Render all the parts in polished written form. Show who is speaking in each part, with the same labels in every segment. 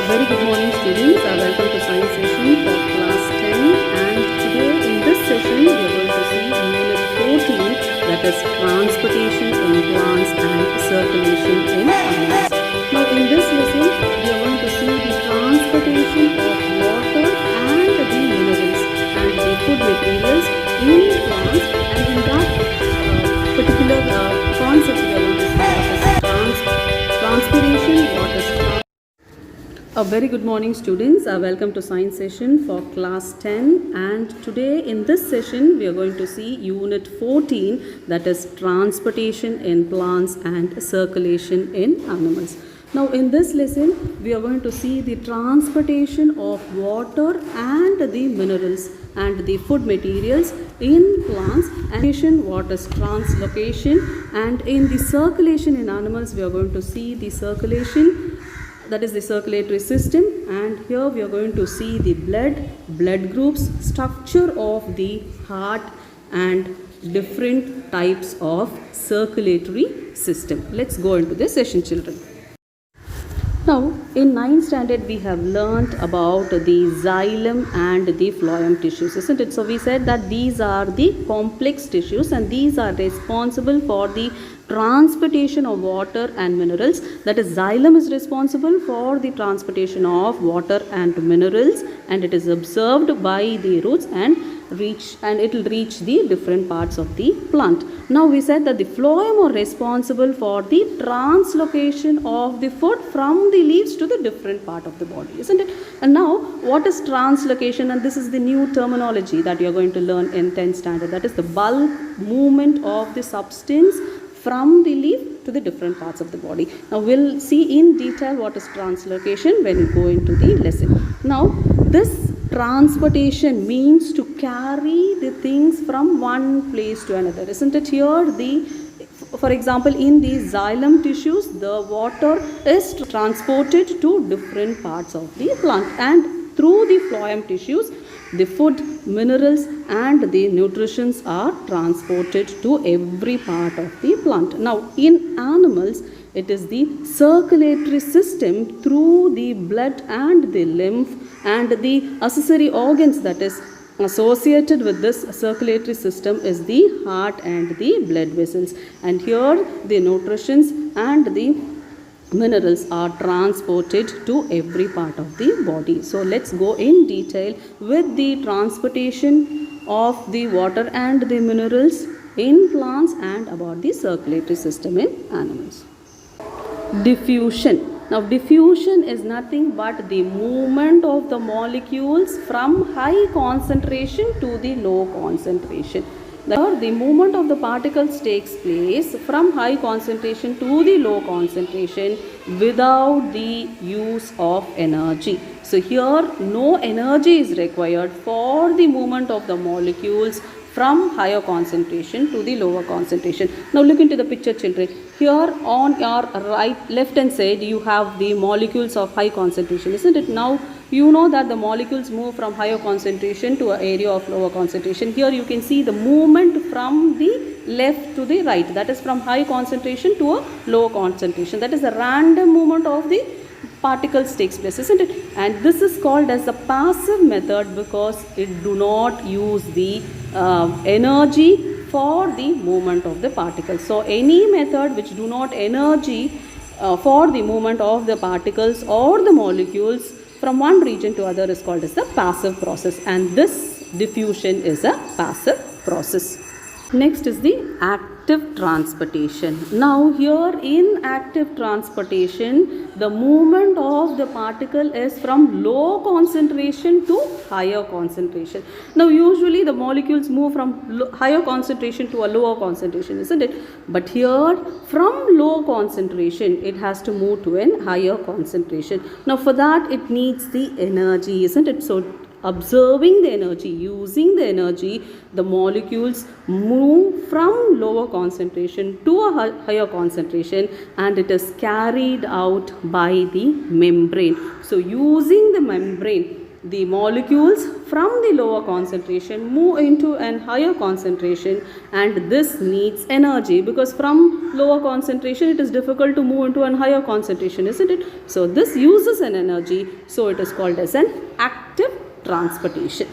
Speaker 1: very good morning students. Welcome to science session for class 10, and today in this session we are going to see unit 14, that is transportation in plants and circulation in animals. Now in this lesson we are going to see the transportation of water and the minerals and the food materials in plants, and in that particular concept we are going to see what is transpiration, what is a very good morning students. Welcome to science session for class 10, and today in this session we are going to see unit 14, that is transportation in plants and circulation in animals. Now in this lesson we are going to see the transportation of water and the minerals and the food materials in plants, and what is translocation, and in the circulation in animals we are going to see the circulation, that is the circulatory system, and here we are going to see the blood groups, structure of the heart, and different types of circulatory system. Let's go into this session, children. Now in 9th standard we have learnt about the xylem and the phloem tissues, isn't it? So we said that these are the complex tissues and these are responsible for the transportation of water and minerals. That is, xylem is responsible for the transportation of water and minerals, and it is observed by the roots and it will reach the different parts of the plant. Now we said that the phloem are responsible for the translocation of the food from the leaves to the different part of the body, isn't it? And now what is translocation? And this is the new terminology that you are going to learn in 10th standard. That is the bulk movement of the substance from the leaf to the different parts of the body. Now we'll see in detail what is translocation when we go into the lesson. Now this transportation means to carry the things from one place to another, isn't it? Here for example, in the xylem tissues the water is transported to different parts of the plant, and through the phloem tissues the food, minerals and the nutritions are transported to every part of the plant. Now in animals it is the circulatory system through the blood and the lymph and the accessory organs that is associated with this circulatory system is the heart and the blood vessels, and here the nutritions and the minerals are transported to every part of the body. So let's go in detail with the transportation of the water and the minerals in plants and about the circulatory system in animals. Diffusion. Now diffusion is nothing but the movement of the molecules from high concentration to the low concentration. The movement of the particles takes place from high concentration to the low concentration without the use of energy. So here no energy is required for the movement of the molecules from higher concentration to the lower concentration. Now look into the picture, children. Here on your left hand side you have the molecules of high concentration, isn't it? Now you know that the molecules move from higher concentration to an area of lower concentration. Here you can see the movement from the left to the right, that is from high concentration to a low concentration. That is a random movement of the particles takes place, isn't it? And this is called as the passive method because it do not use the energy for the movement of the particles. So any method which do not energy for the movement of the particles or the molecules from one region to other is called as the passive process, and this diffusion is a passive process. Next is the active transportation. Now here in active transportation the movement of the particle is from low concentration to higher concentration. Now usually the molecules move from higher concentration to a lower concentration, isn't it? But here from low concentration it has to move to a higher concentration. Now for that it needs the energy, isn't it? So observing the energy, using the energy, the molecules move from lower concentration to a higher concentration, and it is carried out by the membrane. So using the membrane the molecules from the lower concentration move into an higher concentration, and this needs energy, because from lower concentration it is difficult to move into an higher concentration, isn't it? So this uses an energy, so it is called as an active transportation.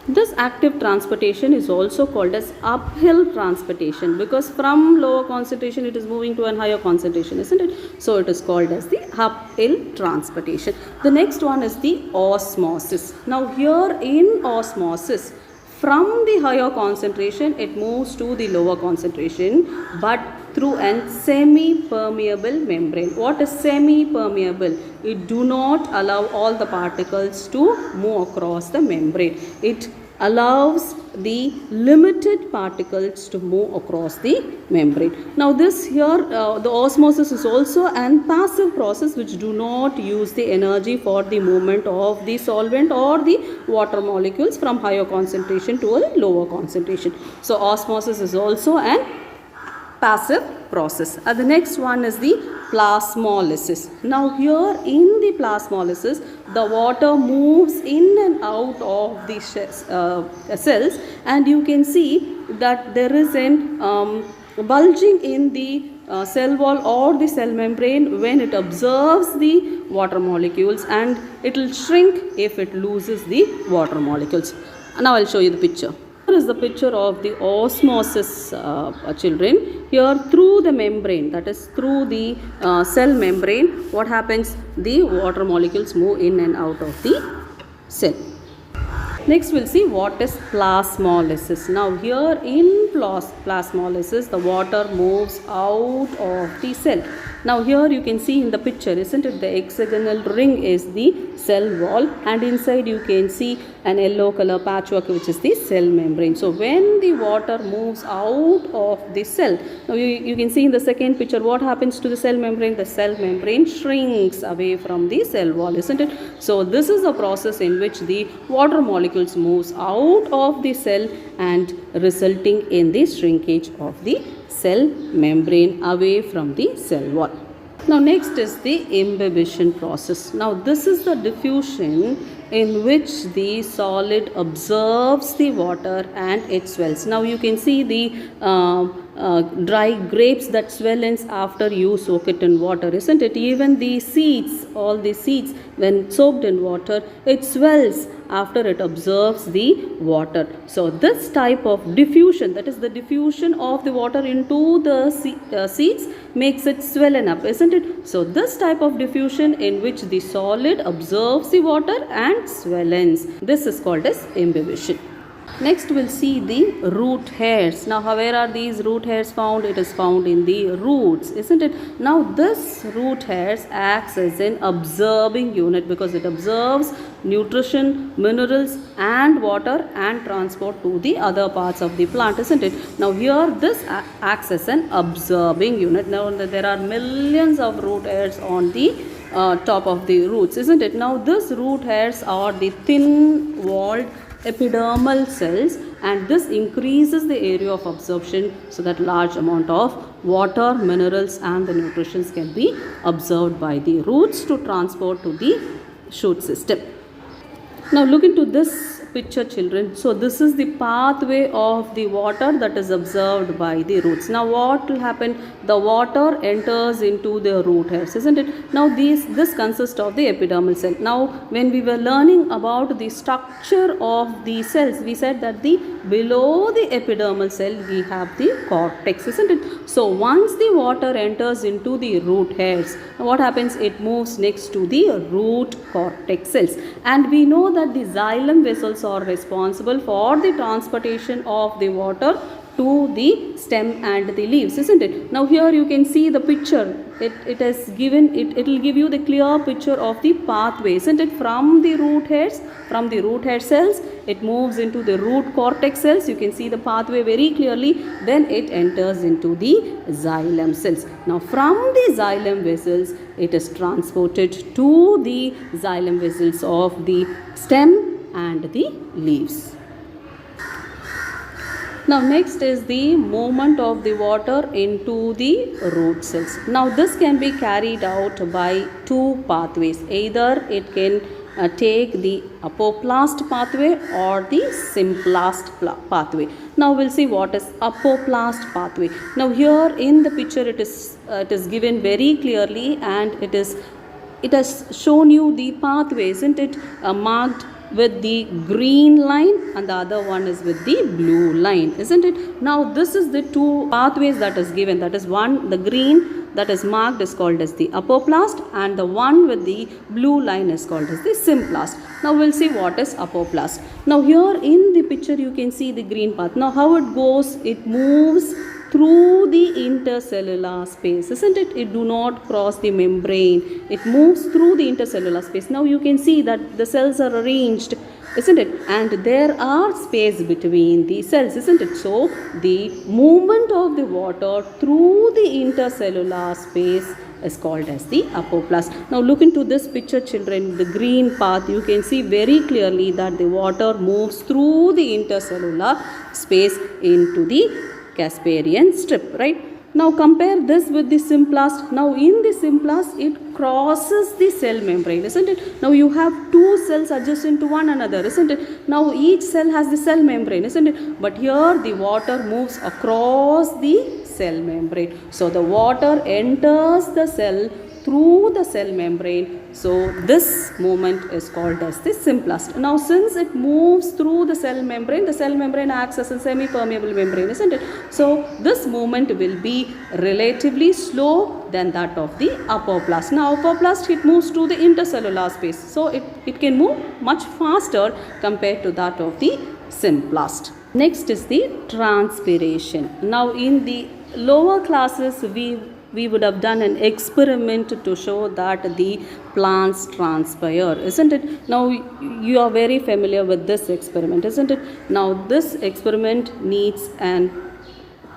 Speaker 1: This active transportation is also called as uphill transportation, because from lower concentration it is moving to a higher concentration, isn't it? So it is called as the uphill transportation. The next one is the osmosis. Now here in osmosis, from the higher concentration it moves to the lower concentration, but through a semi-permeable membrane. What is semi-permeable? It do not allow all the particles to move across the membrane. It allows the limited particles to move across the membrane. Now this here, the osmosis is also an passive process which do not use the energy for the movement of the solvent or the water molecules from higher concentration to a lower concentration. So osmosis is also an passive process. The next one is the plasmolysis. Now here in the plasmolysis, the water moves in and out of the cells, and you can see that there is an bulging in the cell wall or the cell membrane when it absorbs the water molecules, and it will shrink if it loses the water molecules. Now I will show you the picture. Here is the picture of the osmosis, children. Here through the membrane, that is through the cell membrane, what happens? The water molecules move in and out of the cell. Next we'll see what is plasmolysis. Now here in plasmolysis, the water moves out of the cell. Now here you can see in the picture, isn't it? The hexagonal ring is the cell wall, and inside you can see an yellow color patchwork which is the cell membrane. So when the water moves out of the cell, now you can see in the second picture what happens to the cell membrane. The cell membrane shrinks away from the cell wall, isn't it? So this is a process in which the water molecules moves out of the cell and resulting in the shrinkage of the cell membrane away from the cell wall. Now next is the imbibition process. Now this is the diffusion in which the solid absorbs the water and it swells. Now you can see the dry grapes that swell after you soak it in water, isn't it? Even the seeds, all the seeds, when soaked in water, it swells after it absorbs the water. So this type of diffusion, that is the diffusion of the water into the seeds, makes it swollen up, isn't it? So this type of diffusion in which the solid absorbs the water and swellens, this is called as imbibition. Next we'll see the root hairs. Now where are these root hairs found? It is found in the roots, isn't it? Now this root hairs acts as an absorbing unit because it absorbs nutrition, minerals and water and transport to the other parts of the plant, isn't it? Now here this acts as an absorbing unit. Now there are millions of root hairs on the top of the roots, isn't it? Now this root hairs are the thin walled epidermal cells, and this increases the area of absorption so that large amount of water, minerals and the nutrients can be absorbed by the roots to transport to the shoot system. Now look into this picture, children. So this is the pathway of the water that is absorbed by the roots. Now what will happen? The water enters into the root hairs, isn't it? Now this consists of the epidermal cell. Now when we were learning about the structure of the cells, we said that below the epidermal cell we have the cortex, isn't it? So once the water enters into the root hairs, what happens? It moves next to the root cortex cells, and we know that the xylem vessels are responsible for the transportation of the water to the stem and the leaves, isn't it? Now here you can see the picture. It will give you the clear picture of the pathway, isn't it? From the root hairs, from the root hair cells, it moves into the root cortex cells. You can see the pathway very clearly. Then it enters into the xylem cells. Now from the xylem vessels, it is transported to the xylem vessels of the stem and the leaves. Now next is the movement of the water into the root cells. Now this can be carried out by two pathways. Either it can take the apoplast pathway or the symplast pathway. Now we'll see what is apoplast pathway. Now here in the picture it is given very clearly, and it has shown you the pathway, isn't it, marked with the green line, and the other one is with the blue line, isn't it? Now this is the two pathways that is given. That is one, the green that is marked is called as the apoplast, and the one with the blue line is called as the symplast. Now we'll see what is apoplast. Now here in the picture you can see the green path. Now how it goes, it moves through the intercellular space, isn't it? It do not cross the membrane. It moves through the intercellular space. Now you can see that the cells are arranged, isn't it? And there are space between the cells, isn't it? So the movement of the water through the intercellular space is called as the apoplast. Now look into this picture, children. The green path, you can see very clearly that the water moves through the intercellular space into the Casparian strip, right? Now compare this with the symplast. Now in the symplast, it crosses the cell membrane, isn't it? Now you have two cells adjacent to one another, isn't it? Now each cell has the cell membrane, isn't it? But here the water moves across the cell membrane. So the water enters the cell through the cell membrane. So this movement is called as the symplast. Now since it moves through the cell membrane acts as a semi-permeable membrane, isn't it? So this movement will be relatively slow than that of the apoplast. Now apoplast, it moves to the intercellular space. So it can move much faster compared to that of the symplast. Next is the transpiration. Now in the lower classes we would have done an experiment to show that the plants transpire, isn't it? Now you are very familiar with this experiment, isn't it? Now this experiment needs an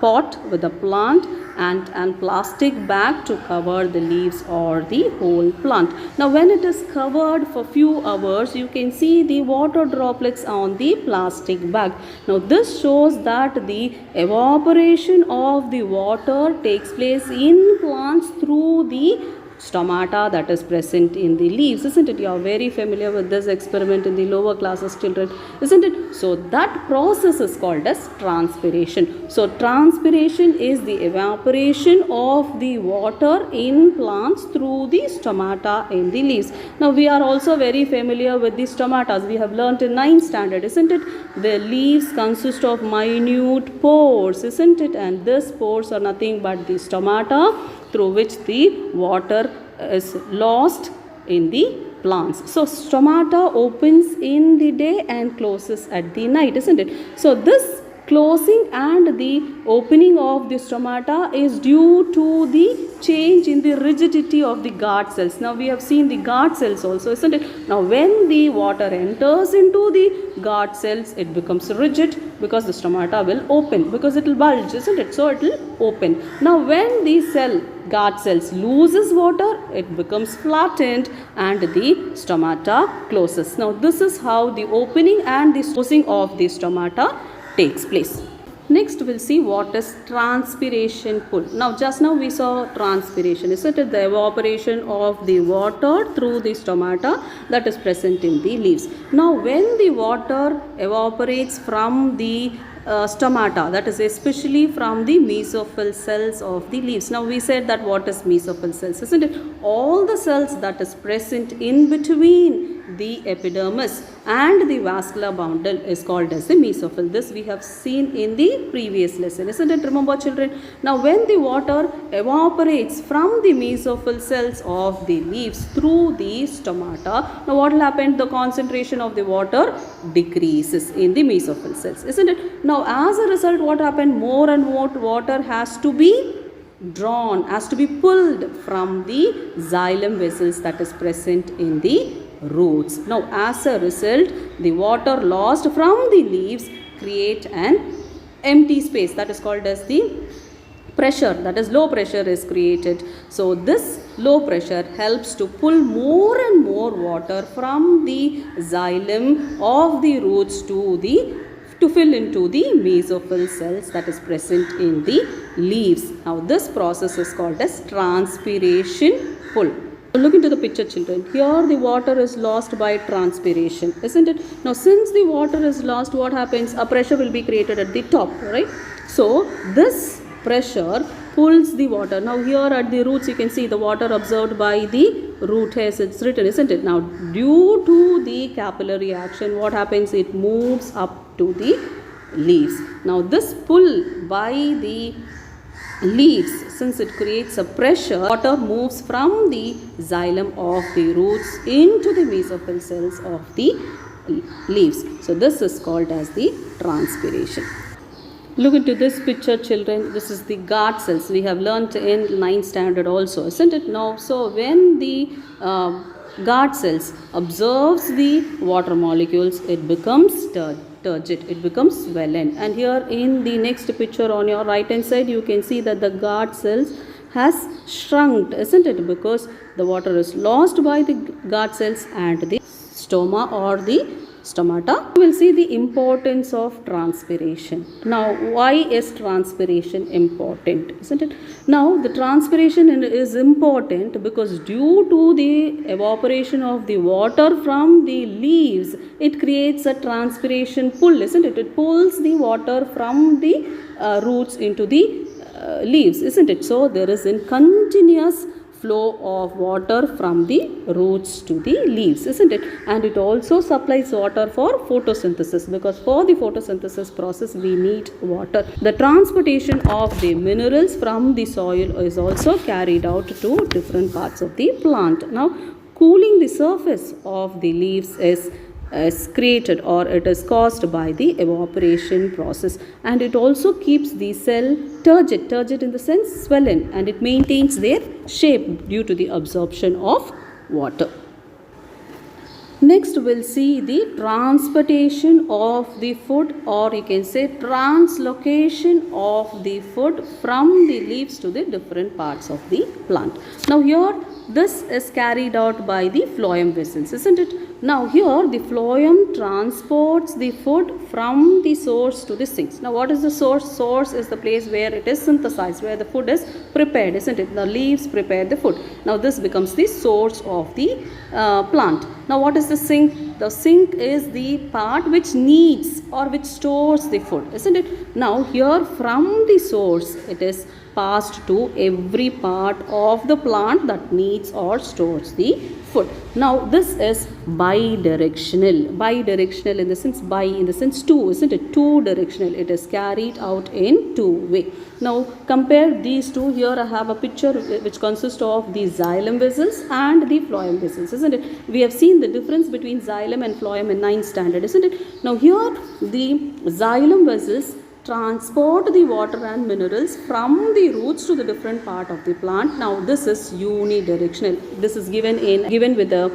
Speaker 1: pot with a plant and a plastic bag to cover the leaves or the whole plant. Now when it is covered for few hours, you can see the water droplets on the plastic bag. Now this shows that the evaporation of the water takes place in plants through the stomata that is present in the leaves, isn't it? You are very familiar with this experiment in the lower classes, children, isn't it? So that process is called as transpiration. So transpiration is the evaporation of the water in plants through the stomata in the leaves. Now we are also very familiar with the stomatas. We have learnt in 9th standard, isn't it? The leaves consist of minute pores, isn't it? And these pores are nothing but the stomata through which the water is lost in the plants. So stomata opens in the day and closes at the night, isn't it? So this closing and the opening of the stomata is due to the change in the rigidity of the guard cells. Now we have seen the guard cells also, isn't it? Now when the water enters into the guard cells, it becomes rigid because the stomata will open, because it will bulge, isn't it? So it will open. Now when the guard cells loses water, it becomes flattened and the stomata closes. Now this is how the opening and the closing of the stomata takes place. Next we'll see what is transpiration pull. Now just now we saw transpiration, isn't it? The evaporation of the water through the stomata that is present in the leaves. Now when the water evaporates from the stomata, that is especially from the mesophyll cells of the leaves. Now we said that what is mesophyll cells, isn't it? All the cells that is present in between the epidermis and the vascular bundle is called as the mesophyll. This we have seen in the previous lesson, isn't it? Remember, children? Now when the water evaporates from the mesophyll cells of the leaves through the stomata, now what will happen? The concentration of the water decreases in the mesophyll cells, isn't it? Now as a result, what happened? More and more water has to be drawn, has to be pulled from the xylem vessels that is present in the roots. Now as a result, the water lost from the leaves create an empty space that is called as the pressure, that is low pressure is created. So this low pressure helps to pull more and more water from the xylem of the roots to fill into the mesophyll cells that is present in the leaves. Now this process is called as transpiration pull. Look into the picture, children. Here the water is lost by transpiration, isn't it? Now since the water is lost, what happens? A pressure will be created at the top, right? So this pressure pulls the water. Now here at the roots you can see the water absorbed by the root hairs, it's written, isn't it? Now due to the capillary action, what happens? It moves up to the leaves. Now this pull by the leaves, since it creates a pressure, water moves from the xylem of the roots into the mesophyll cells of the leaves. So this is called as the transpiration. Look into this picture, children. This is the guard cells. We have learnt in 9th standard also, isn't it? Now, so when the guard cells absorbs the water molecules, it becomes turgid, it becomes swollen. And here in the next picture on your right hand side, you can see that the guard cells has shrunk, isn't it? Because the water is lost by the guard cells and the stoma or the stomata. We will see the importance of transpiration. Now, why is transpiration important, isn't it? Now, the transpiration is important because due to the evaporation of the water from the leaves, it creates a transpiration pull, isn't it? It pulls the water from the roots into the leaves, isn't it? So, there is a continuous flow of water from the roots to the leaves, isn't it? And it also supplies water for photosynthesis, because for the photosynthesis process we need water. The transportation of the minerals from the soil is also carried out to different parts of the plant. Now, cooling the surface of the leaves is created, or it is caused by the evaporation process, and it also keeps the cell turgid in the sense swollen, and it maintains their shape due to the absorption of water. Next we'll see the transportation of the food, or you can say translocation of the food from the leaves to the different parts of the plant. Now here this is carried out by the phloem vessels, isn't it? Now here the phloem transports the food from the source to the sinks. Now what is the source? Source is the place where it is synthesized, where the food is prepared, isn't it? The leaves prepare the food. Now this becomes the source of the plant. Now what is the sink? The sink is the part which needs or which stores the food, isn't it? Now here from the source it is passed to every part of the plant that needs or stores the food. Now this is bidirectional. Bidirectional in the sense two, isn't it? Two directional. It is carried out in two way. Now compare these two. Here I have a picture which consists of the xylem vessels and the phloem vessels, isn't it? We have seen the difference between xylem and phloem in 9th standard, isn't it? Now here the xylem vessels transport the water and minerals from the roots to the different part of the plant. Now this is unidirectional. This is given with the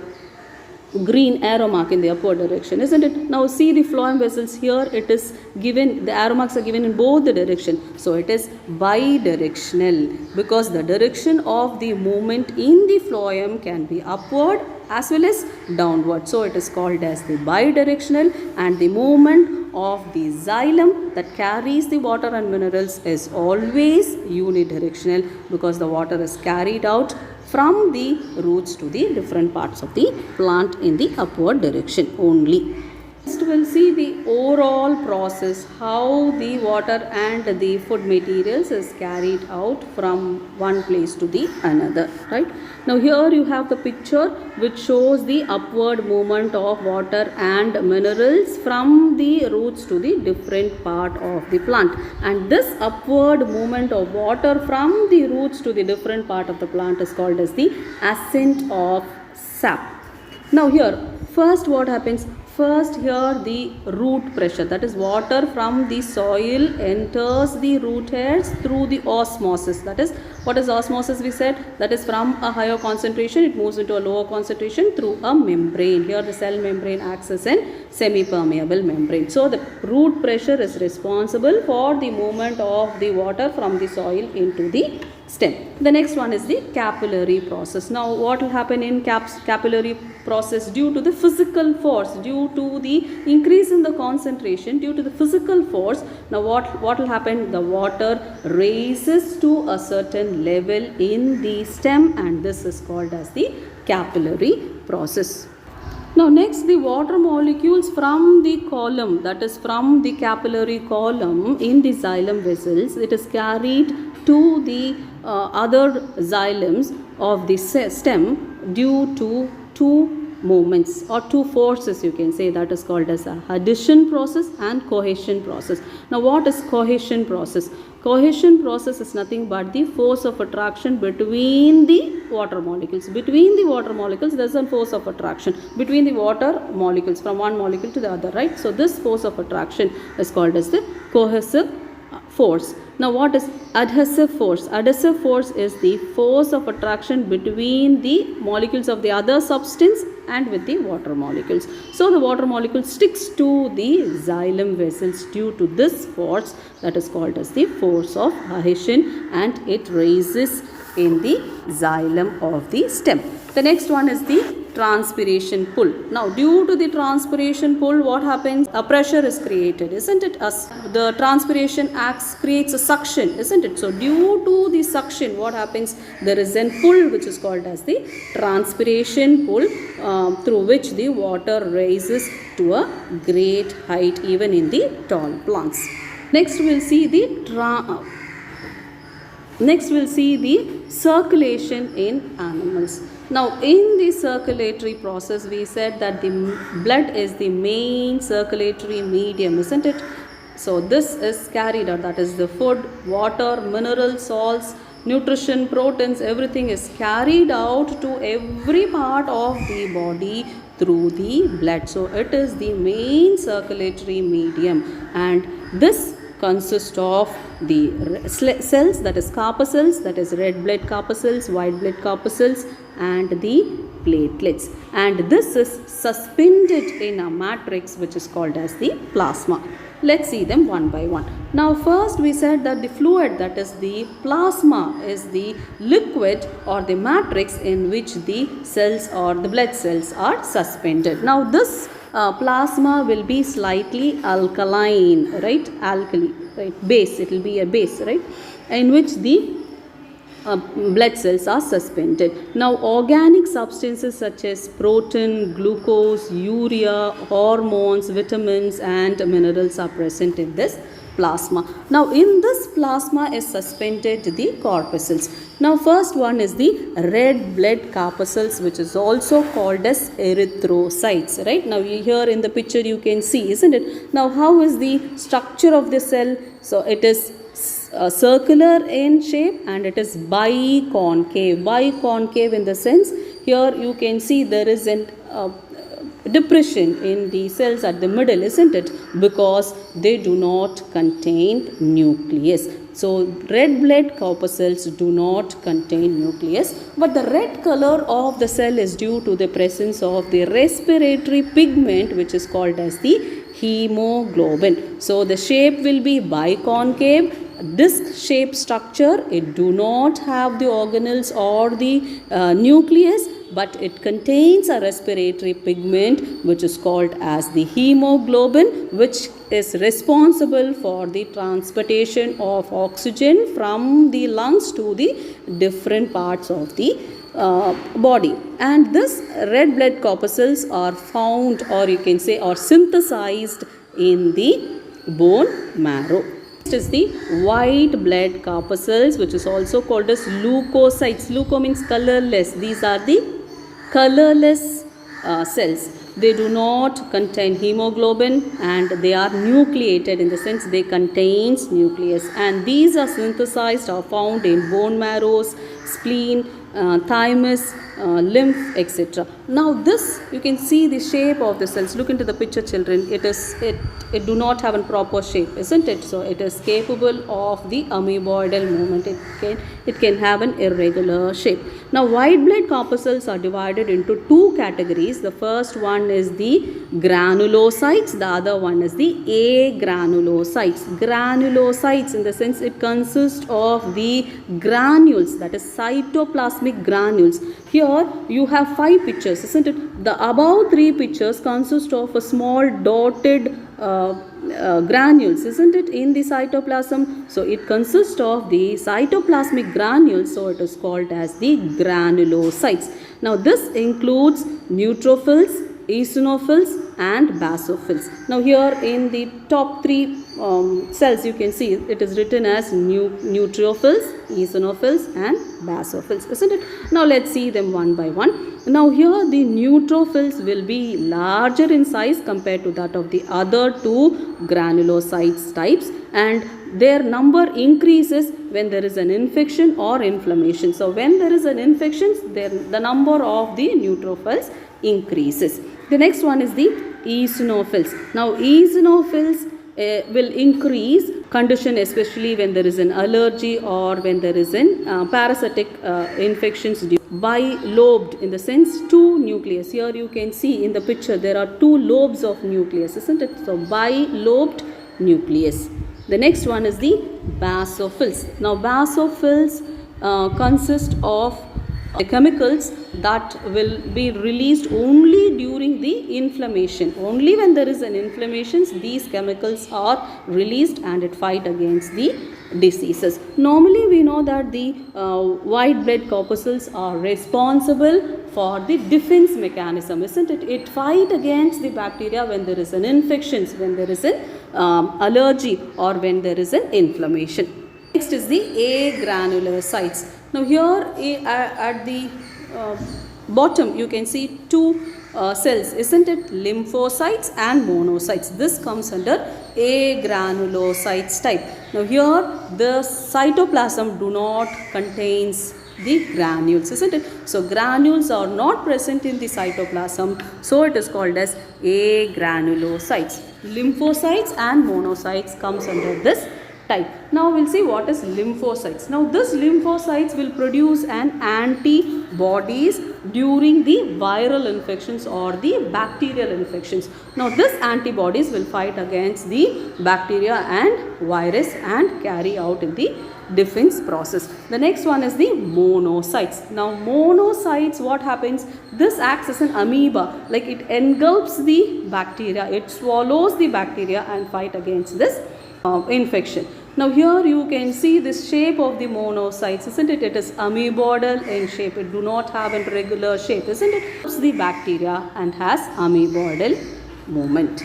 Speaker 1: green arrow mark in the upward direction, isn't it? Now see the phloem vessels here, it is given, the arrow marks are given in both the direction. So it is bidirectional, because the direction of the movement in the phloem can be upward as well as downward. So it is called as the bidirectional, and the movement of the xylem that carries the water and minerals is always unidirectional, because the water is carried out from the roots to the different parts of the plant in the upward direction only. Next we'll see the overall process, how the water and the food materials is carried out from one place to the another, right? Now here you have the picture which shows the upward movement of water and minerals from the roots to the different part of the plant, and this upward movement of water from the roots to the different part of the plant is called as the ascent of sap. Now here first what happens? First here the root pressure, that is water from the soil enters the root hairs through the osmosis. That is, what is osmosis we said? That is from a higher concentration it moves into a lower concentration through a membrane. Here the cell membrane acts as a semi-permeable membrane. So the root pressure is responsible for the movement of the water from the soil into the stem. The next one is the capillary process. Now what will happen in capillary process? Due to the physical force, due to the increase in the concentration, due to the physical force, now what will happen? The water raises to a certain level in the stem, and this is called as the capillary process. Now next, the water molecules from the column, that is from the capillary column in the xylem vessels, it is carried to the other xylems of the stem due to two movements or two forces, you can say, that is called as a adhesion process and cohesion process. Now what is cohesion process? Cohesion process is nothing but the force of attraction between the water molecules. Between the water molecules there is a force of attraction between the water molecules from one molecule to the other, right? So this force of attraction is called as the cohesive force. Now what is adhesive force? Adhesive force is the force of attraction between the molecules of the other substance and with the water molecules. So the water molecule sticks to the xylem vessels due to this force, that is called as the force of adhesion, and it raises in the xylem of the stem. The next one is the transpiration pull. Now due to the transpiration pull, what happens? A pressure is created, isn't it? As the transpiration acts, creates a suction, isn't it? So due to the suction, what happens? There is a pull which is called as the transpiration pull, through which the water rises to a great height even in the tall plants. Next we will see the circulation in animals. Now in the circulatory process, we said that the blood is the main circulatory medium, isn't it? So this is carried out, that is the food, water, minerals, salts, nutrition, proteins, everything is carried out to every part of the body through the blood. So it is the main circulatory medium, and this consists of the cells, that is corpuscles, that is red blood corpuscles, white blood corpuscles, and the platelets, and this is suspended in a matrix which is called as the plasma. Let's see them one by one. Now first we said that the fluid, that is the plasma, is the liquid or the matrix in which the cells or the blood cells are suspended. Now this plasma will be slightly alkaline, right? Alkali, right? Base, it will be a base, right? In which the blood cells are suspended. Now organic substances such as protein, glucose, urea, hormones, vitamins and minerals are present in this plasma. Now in this plasma is suspended the corpuscles. Now first one is the red blood corpuscles, which is also called as erythrocytes, right? Now here in the picture you can see, isn't it? Now how is the structure of the cell? So it is circular in shape and it is biconcave. Biconcave in the sense, here you can see there is a depression in the cells at the middle, isn't it? Because they do not contain nucleus. So red blood corpuscles do not contain nucleus, but the red color of the cell is due to the presence of the respiratory pigment, which is called as the hemoglobin. So the shape will be biconcave, disc shaped structure. It do not have the organelles or the nucleus, but it contains a respiratory pigment which is called as the hemoglobin, which is responsible for the transportation of oxygen from the lungs to the different parts of the body. And this red blood corpuscles are found, or you can say are synthesized in the bone marrow. Next is the white blood corpuscles, which is also called as leukocytes. Leuko means colorless. These are the colorless cells. They do not contain hemoglobin and they are nucleated, in the sense they contains nucleus, and these are synthesized or found in bone marrows, spleen, thymus, lymph, etc. Now this, you can see the shape of the cells. Look into the picture, children. It do not have a proper shape, isn't it? So it is capable of the amoeboidal movement. It can have an irregular shape. Now white blood corpuscles are divided into two categories. The first one is the granulocytes, the other one is the agranulocytes. Granulocytes, in the sense it consists of the granules, that is cytoplasmic granules. Here you have 5 pictures, isn't it? The above 3 pictures consist of a small dotted granules, isn't it, in the cytoplasm? So it consists of the cytoplasmic granules, so it is called as the granulocytes. Now this includes neutrophils, eosinophils and basophils. Now here in the top three cells you can see it is written as neutrophils, eosinophils and basophils, isn't it? Now let's see them one by one. Now here the neutrophils will be larger in size compared to that of the other two granulocytes types, and their number increases when there is an infection or inflammation. So when there is an infection, then the number of the neutrophils increases. The next one is the eosinophils. Now eosinophils will increase condition especially when there is an allergy or when there is an parasitic infections bilobed, in the sense two nucleus. Here you can see in the picture there are two lobes of nucleus, isn't it? So bilobed nucleus. The next one is the basophils. Now basophils consist of chemicals that will be released only during the inflammation. Only when there is an inflammation, these chemicals are released and it fight against the diseases. Normally we know that the white blood corpuscles are responsible for the defense mechanism, isn't it? It fight against the bacteria when there is an infection, when there is an allergy or when there is an inflammation. Next is the agranulocytes. Now here at the bottom you can see two cells, isn't it? Lymphocytes and monocytes. This comes under agranulocytes type. Now here the cytoplasm do not contains the granules, isn't it? So granules are not present in the cytoplasm, so it is called as agranulocytes. Lymphocytes and monocytes comes under this type. Now we'll see what is lymphocytes. Now this lymphocytes will produce an antibodies during the viral infections or the bacterial infections. Now this antibodies will fight against the bacteria and virus and carry out in the defense process. The next one is the monocytes. Now monocytes, what happens? This acts as an amoeba, like it engulfs the bacteria, it swallows the bacteria and fight against this infection. Now here you can see this shape of the monocytes, isn't it? It is amoeboidal in shape. It do not have a regular shape, isn't it? It's the bacteria and has amoeboidal movement.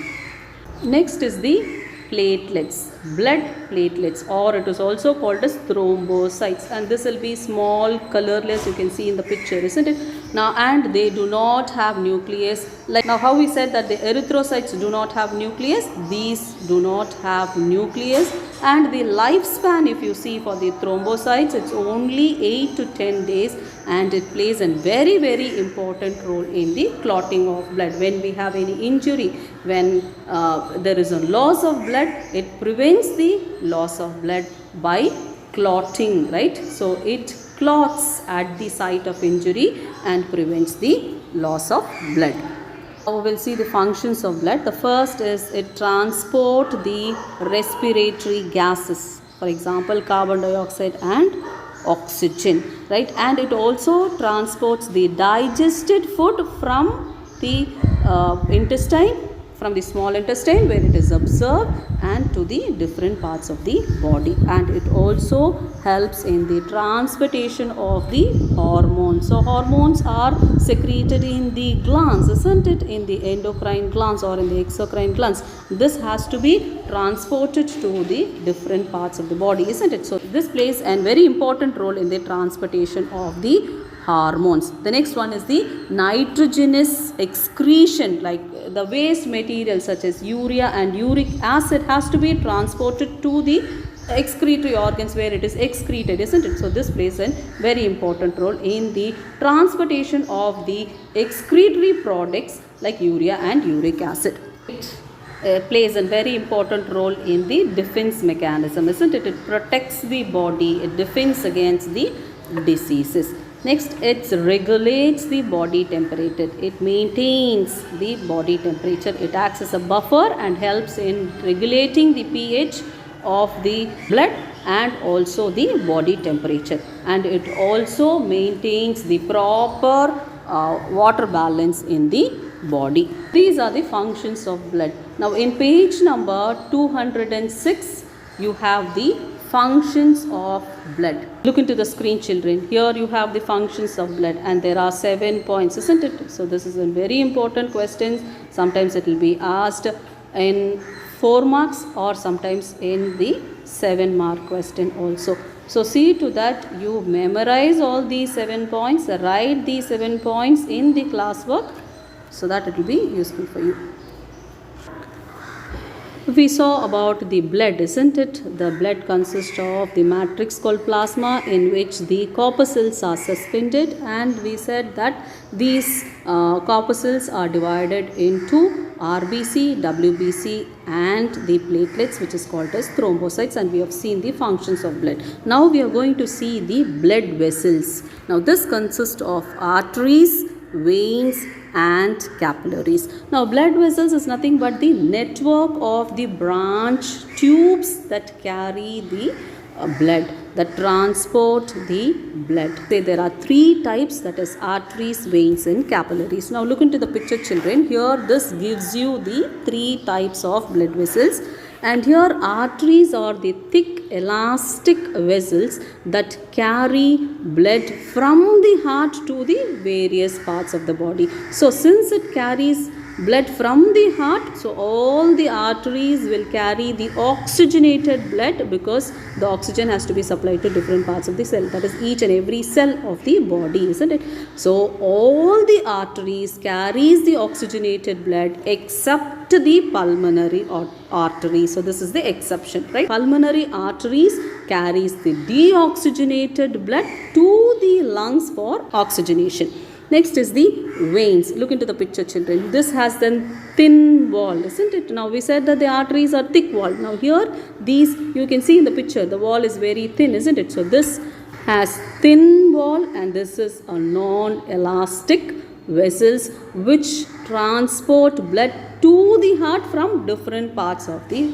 Speaker 1: Next is the platelets, blood platelets, or it is also called as thrombocytes, and this will be small, colorless, you can see in the picture, isn't it? Now, and they do not have nucleus. Like now how we said that the erythrocytes do not have nucleus, these do not have nucleus, and the lifespan, if you see for the thrombocytes, it's only 8 to 10 days, and it plays a very, very important role in the clotting of blood. When we have any injury, when there is a loss of blood, it prevents the loss of blood by clotting, right? So it clots at the site of injury and prevents the loss of blood. Now we will see the functions of blood. The first is it transports the respiratory gases, for example carbon dioxide and oxygen, right? And it also transports the digested food from the intestine, from the small intestine where it is absorbed, and to the different parts of the body, and it also helps in the transportation of the hormones. So hormones are secreted in the glands, isn't it? In the endocrine glands or in the exocrine glands. This has to be transported to the different parts of the body, isn't it? So this plays a very important role in the transportation of the hormones. The next one is the nitrogenous excretion, like the waste material such as urea and uric acid has to be transported to the excretory organs where it is excreted, isn't it? So this plays a very important role in the transportation of the excretory products like urea and uric acid. It plays a very important role in the defense mechanism, isn't it? It protects the body, it defends against the diseases. Next, it regulates the body temperature. It maintains the body temperature. It acts as a buffer and helps in regulating the pH of the blood and also the body temperature. And it also maintains the proper water balance in the body. These are the functions of blood. Now in page number 206, you have the functions of blood. Look into the screen, children. Here you have the functions of blood, and there are 7 points, isn't it? So this is a very important question. Sometimes it will be asked in 4 marks or sometimes in the 7-mark question also. So see to that you memorize all these 7 points, write these 7 points in the classwork so that it will be useful for you. We saw about the blood, isn't it? The blood consists of the matrix called plasma, in which the corpuscles are suspended, and we said that these corpuscles are divided into RBC, WBC and the platelets, which is called as thrombocytes, and we have seen the functions of blood. Now we are going to see the blood vessels. Now this consists of arteries, veins and capillaries. Now blood vessels is nothing but the network of the branch tubes that carry the blood, that transport the blood. Say there are 3 types, that is arteries, veins and capillaries. Now look into the picture, children. Here this gives you the 3 types of blood vessels, and here arteries are the thick elastic vessels that carry blood from the heart to the various parts of the body. So since it carries blood from the heart, so all the arteries will carry the oxygenated blood, because the oxygen has to be supplied to different parts of the cell, that is each and every cell of the body, isn't it? So all the arteries carries the oxygenated blood except the pulmonary artery. So this is the exception, right? Pulmonary arteries carries the deoxygenated blood to the lungs for oxygenation. Next is the veins. Look into the picture, children. This has the thin wall, isn't it? Now we said that the arteries are thick walled. Now here these, you can see in the picture, the wall is very thin, isn't it? So this has thin wall, and this is a non-elastic vessels which transport blood to the heart from different parts of the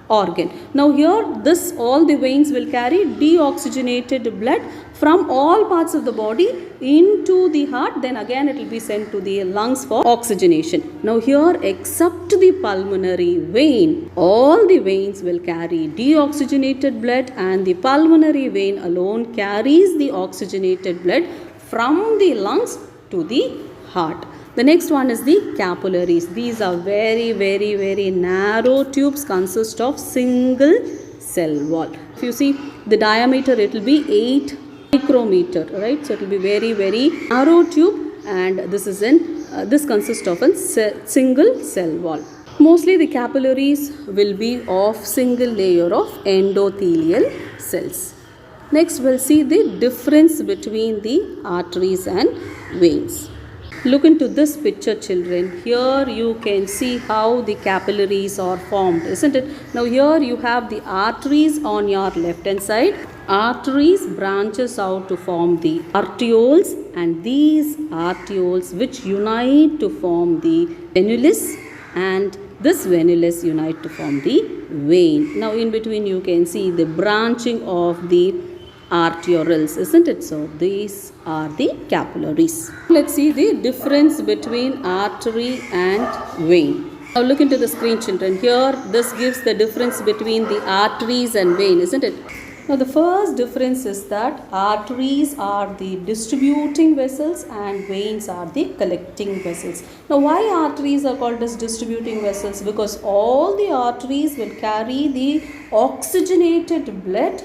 Speaker 1: organ. Now here this, all the veins will carry deoxygenated blood from all parts of the body into the heart, then again it will be sent to the lungs for oxygenation. Now here, except the pulmonary vein, all the veins will carry deoxygenated blood, and the pulmonary vein alone carries the oxygenated blood from the lungs to the heart. The next one is the capillaries. These are very narrow tubes, consist of single cell wall. If you see the diameter, it will be 8 micrometer, right? So it will be very narrow tube, and this is this consists of a single cell wall. Mostly the capillaries will be of single layer of endothelial cells. Next we'll see the difference between the arteries and veins. Look into this picture, children. Here you can see how the capillaries are formed, isn't it? Now here you have the arteries on your left hand side. Arteries branches out to form the arterioles, and these arterioles which unite to form the venulus, and this venulus unite to form the vein. Now in between you can see the branching of the arterioles, isn't it? So these are the capillaries. Let's see the difference between artery and vein. Now look into the screen, children. Here this gives the difference between the arteries and vein, isn't it? Now the first difference is that arteries are the distributing vessels and veins are the collecting vessels. Now why arteries are called as distributing vessels? Because all the arteries will carry the oxygenated blood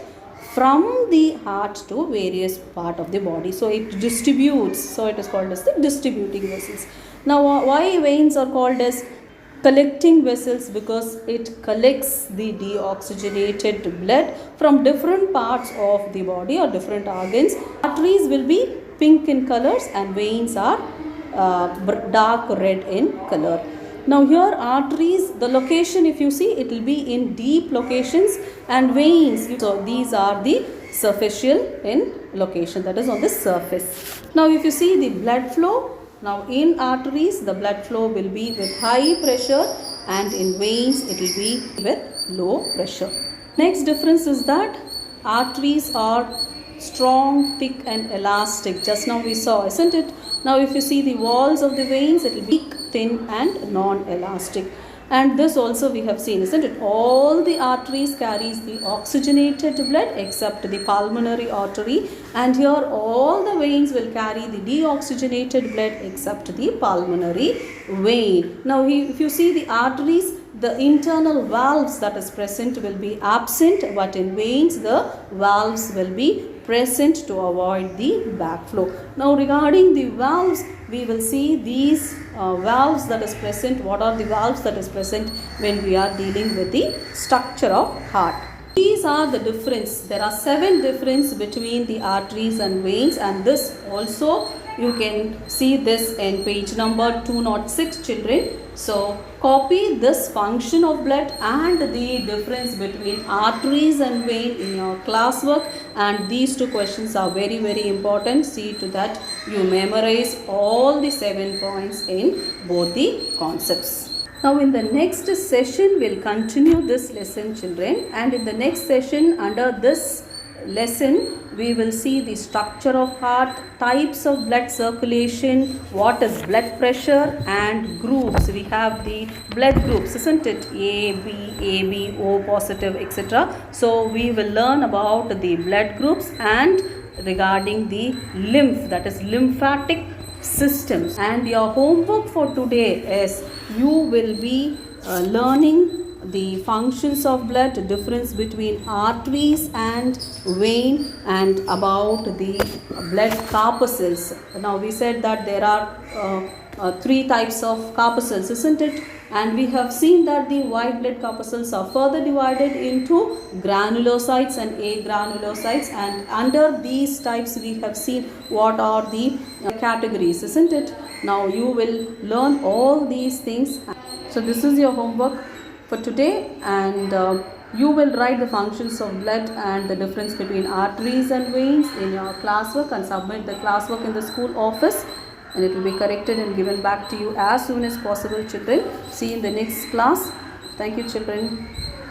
Speaker 1: from the heart to various part of the body. So it distributes. So it is called as the distributing vessels. Now why veins are called as collecting vessels? Because it collects the deoxygenated blood from different parts of the body or different organs. Arteries will be pink in colors and veins are dark red in color. Now here arteries, the location, if you see, it will be in deep locations, and veins, so these are the superficial in location, that is on the surface. Now if you see the blood flow, now in arteries the blood flow will be with high pressure, and in veins it will be with low pressure. Next difference is that arteries are strong, thick and elastic. Just now we saw, isn't it? Now if you see the walls of the veins, it will be weak thin and non-elastic. And this also we have seen, isn't it? All the arteries carries the oxygenated blood except the pulmonary artery, and here all the veins will carry the deoxygenated blood except the pulmonary vein. Now if you see the arteries, the internal valves that is present will be absent, but in veins the valves will be present to avoid the backflow. Now regarding the valves, we will see these valves that is present. What are the valves that is present when we are dealing with the structure of heart? These are the difference. There are 7 difference between the arteries and veins, and this also you can see this in page number 206, children. So copy this function of blood and the difference between arteries and vein in your classwork, and these 2 questions are very important. See to that you memorize all the 7 points in both the concepts. Now in the next session we'll continue this lesson, children, and in the next session under this lesson we will see the structure of heart, types of blood circulation, what is blood pressure, and groups. We have the blood groups, isn't it? A, B, AB, O positive, etc. So we will learn about the blood groups and regarding the lymph, that is lymphatic systems. And your homework for today is you will be learning the functions of blood, difference between arteries and vein, and about the blood corpuscles. Now we said that there are 3 types of corpuscles, isn't it? And we have seen that the white blood corpuscles are further divided into granulocytes and agranulocytes, and under these types we have seen what are the categories, isn't it? Now you will learn all these things. So this is your homework for today, and you will write the functions of blood and the difference between arteries and veins in your classwork and submit the classwork in the school office, and it will be corrected and given back to you as soon as possible, children. See you in the next class. Thank you, children.